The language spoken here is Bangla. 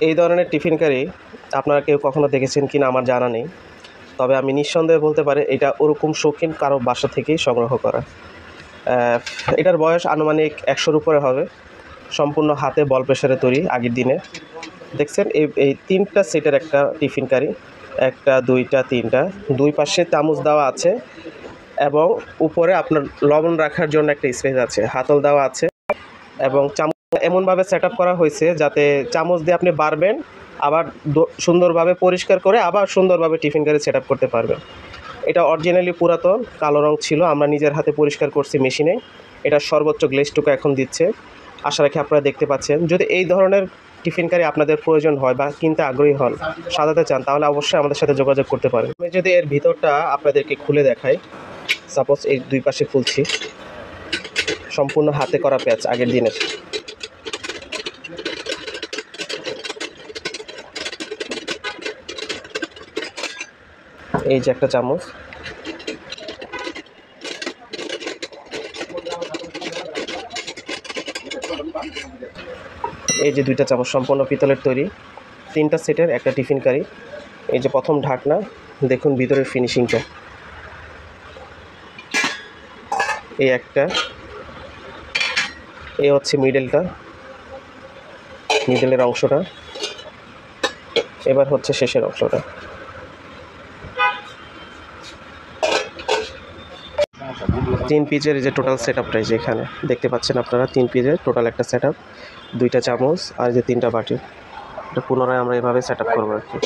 এই ধরনের টিফিন কারি আপনারা কেউ কখনো দেখেছেন কিনা আমার জানা নেই, তবে আমি নিঃসন্দেহে বলতে পারি এটা ওরকম শৌখিন কারো বাসা থেকেই সংগ্রহ করা। এটার বয়স আনুমানিক 100-র উপরে হবে। সম্পূর্ণ হাতে বল প্রেসারে তৈরি আগের দিনে। দেখছেন এই 3টা সেটের একটা টিফিন কারি, 1টা 2টা 3টা, 2 পাশে চামচ দেওয়া আছে এবং উপরে আপনার লবণ রাখার জন্য একটা স্পেস আছে, হাতল দেওয়া আছে এবং চামচ এমনভাবে সেট আপ করা হয়েছে যাতে চামচ দিয়ে আপনি বাড়বেন, আবার সুন্দরভাবে পরিষ্কার করে আবার সুন্দরভাবে টিফিন কারি সেট আপ করতে পারবেন। এটা অরিজিনালি পুরাতন কালো রং ছিল, আমরা নিজের হাতে পরিষ্কার করছি মেশিনে। এটা সর্বোচ্চ গ্লেজটুকু এখন দিচ্ছে। আশা রাখি আপনারা দেখতে পাচ্ছেন। যদি এই ধরনের টিফিন কারি আপনাদের প্রয়োজন হয় বা কিনতে আগ্রহী হন, সাজাতে চান, তাহলে অবশ্যই আমাদের সাথে যোগাযোগ করতে পারেন। আমি যদি এর ভিতরটা আপনাদেরকে খুলে দেখাই, সাপোজ এই 2 পাশে খুলছি, সম্পূর্ণ হাতে করা প্যাচ আগের দিনের। এই যে একটা চামচ, এই যে 2টা চামচ সম্পূর্ণ পিতলের তৈরি, 3টা সেটের একটা টিফিন কারি। এই যে প্রথম ঢাকনা, দেখুন ভিতরের ফিনিশিংটা। এই একটা, এই হচ্ছে মিডলের অংশটা, এবার হচ্ছে শেষের অংশটা। 3 পিসের যে টোটাল সেট আপটা যে এখানে দেখতে পাচ্ছেন আপনারা, 3 পিসের টোটাল একটা সেট আপ, 2টা চামচ আর যে 3টা বাটি। এটা পুনরায় আমরা এভাবে সেট আপ করবো আর কি।